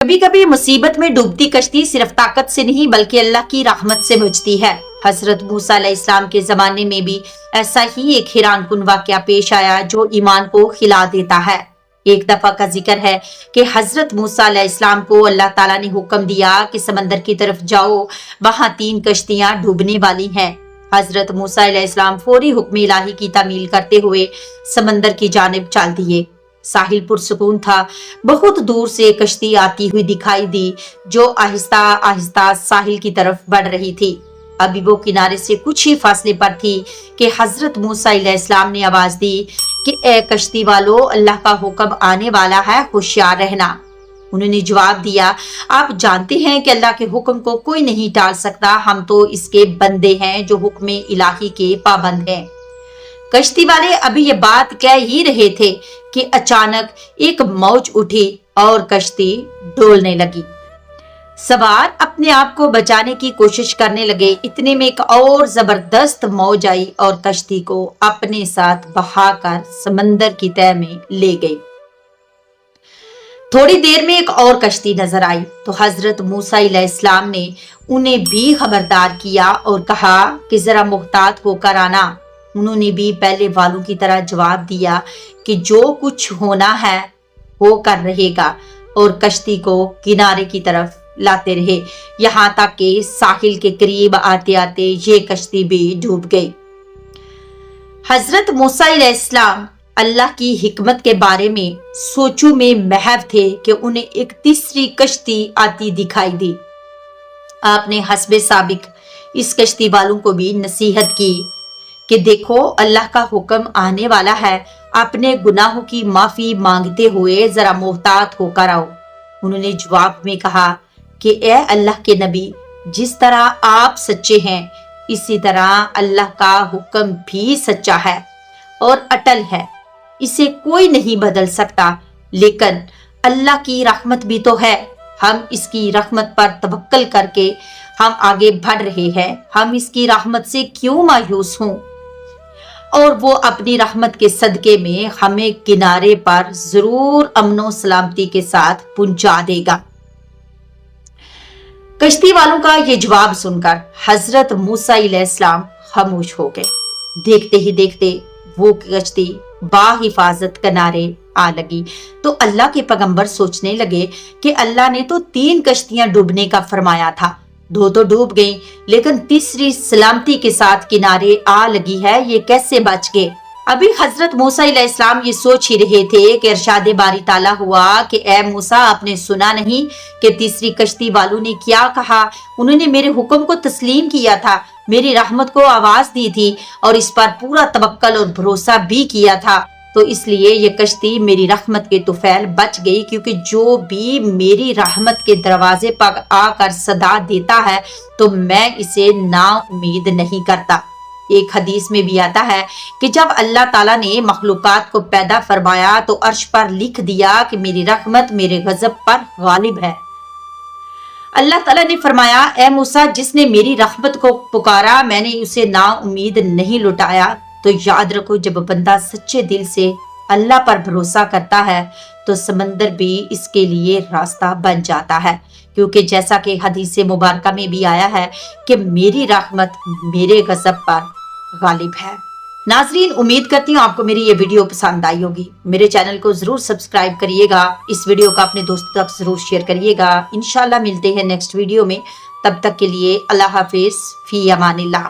कभी कभी मुसीबत में डूबती कश्ती सिर्फ ताकत से नहीं बल्कि अल्लाह की रहमत से बुझती है। हजरत मूसा अलैहिस्सलाम के जमाने में भी ऐसा ही एक हैरानकुन वाकया पेश आया जो ईमान को हिला देता है। एक दफा का जिक्र है कि हजरत मूसा अलैहिस्सलाम को अल्लाह ताला ने हुक्म दिया कि समंदर की तरफ जाओ, वहां 3 कश्तियां डूबने वाली हैं। हजरत मूसा अलैहिस्सलाम फौरी हुक्म इलाही की तामील करते हुए समंदर की जानिब चल दिए। साहिल पुरसुकून था। बहुत दूर से कश्ती आती हुई दिखाई दी जो आहिस्ता आहिस्ता साहिल की तरफ बढ़ रही थी। अभी वो किनारे से कुछ ही फासले पर थी कि हजरत मूसा अलैहिस्सलाम ने आवाज दी कि ए कश्ती वालों, अल्लाह का हुक्म आने वाला है, होशियार रहना। उन्होंने जवाब दिया, आप जानते हैं कि अल्लाह के हुक्म को कोई नहीं टाल सकता, हम तो इसके बंदे हैं जो हुक्म इलाही के पाबंद हैं। कश्ती वाले अभी ये बात कह ही रहे थे कि अचानक एक मौज उठी और कश्ती डोलने लगी। सवार अपने आप को बचाने की कोशिश करने लगे। इतने में एक और जबरदस्त मौज आई और कश्ती को अपने साथ बहाकर समंदर की तह में ले गई। थोड़ी देर में एक और कश्ती नजर आई तो हजरत मूसा अलैहिस्सलाम ने उन्हें भी खबरदार किया और कहा कि जरा मुहतात होकर आना। उन्होंने भी पहले वालों की तरह जवाब दिया कि जो कुछ होना है वो कर रहेगा और कश्ती को किनारे की तरफ लाते रहे, यहाँ तक कि साहिल के करीब आते आते ये कश्ती भी डूब गई। हजरत मूसा अलैहिस्सलाम अल्लाह की हिकमत के बारे में सोचू में महव थे कि उन्हें एक तीसरी कश्ती आती दिखाई दी। आपने हस्बे साबिक इस कश्ती वालों को भी नसीहत की कि देखो, अल्लाह का हुक्म आने वाला है, अपने गुनाहों की माफी मांगते हुए जरा मोहतात होकर आओ। उन्होंने जवाब में कहा कि ए अल्लाह के नबी, जिस तरह आप सच्चे हैं इसी तरह अल्लाह का हुक्म भी सच्चा है और अटल है, इसे कोई नहीं बदल सकता। लेकिन अल्लाह की रहमत भी तो है, हम इसकी रहमत पर तवक्कल करके हम आगे बढ़ रहे हैं, हम इसकी रहमत से क्यों मायूस हों, और वो अपनी रहमत के सदके में हमें किनारे पर जरूर अमनो सलामती के साथ पहुंचा देगा। कश्ती वालों का ये जवाब सुनकर हजरत मूसा अलैहिस्सलाम खामोश हो गए। देखते ही देखते वो कश्ती बाहिफाजत किनारे आ लगी तो अल्लाह के पैगंबर सोचने लगे कि अल्लाह ने तो 3 कश्तियां डूबने का फरमाया था, 2 तो डूब गई, लेकिन तीसरी सलामती के साथ किनारे आ लगी है, ये कैसे बच गए। अभी हजरत मूसा अलैहिस्सलाम ये सोच ही रहे थे कि इरशादे बारी ताला हुआ कि ए मूसा, आपने सुना नहीं कि तीसरी कश्ती वालों ने क्या कहा, उन्होंने मेरे हुक्म को तस्लीम किया था, मेरी रहमत को आवाज दी थी और इस पर पूरा तवक्कल और भरोसा भी किया था, तो इसलिए ये कश्ती मेरी रहमत के तुफैल बच गई, क्योंकि जो भी मेरी रहमत के दरवाजे पर आकर सदा देता है तो मैं इसे ना उम्मीद नहीं करता। एक हदीस में भी आता है कि जब अल्लाह ताला ने मखलूकात को पैदा फरमाया तो अर्श पर लिख दिया कि मेरी रहमत मेरे गजब पर गालिब है। अल्लाह ताला ने फरमाया, ए मूसा, जिसने मेरी रहमत को पुकारा मैंने उसे ना उम्मीद नहीं लुटाया। तो याद रखो, जब बंदा सच्चे दिल से अल्लाह पर भरोसा करता है तो समंदर भी इसके लिए रास्ता बन जाता है, क्योंकि जैसा कि हदीस मुबारका में भी आया है कि मेरी रहमत मेरे गजब पर गालिब है। नाजरीन, उम्मीद करती हूँ आपको मेरी ये वीडियो पसंद आई होगी। मेरे चैनल को जरूर सब्सक्राइब करिएगा, इस वीडियो को अपने दोस्तों तक जरूर शेयर करिएगा। इंशाल्लाह मिलते हैं नेक्स्ट वीडियो में, तब तक के लिए अल्लाह हाफिज, फी अमानिल्लाह।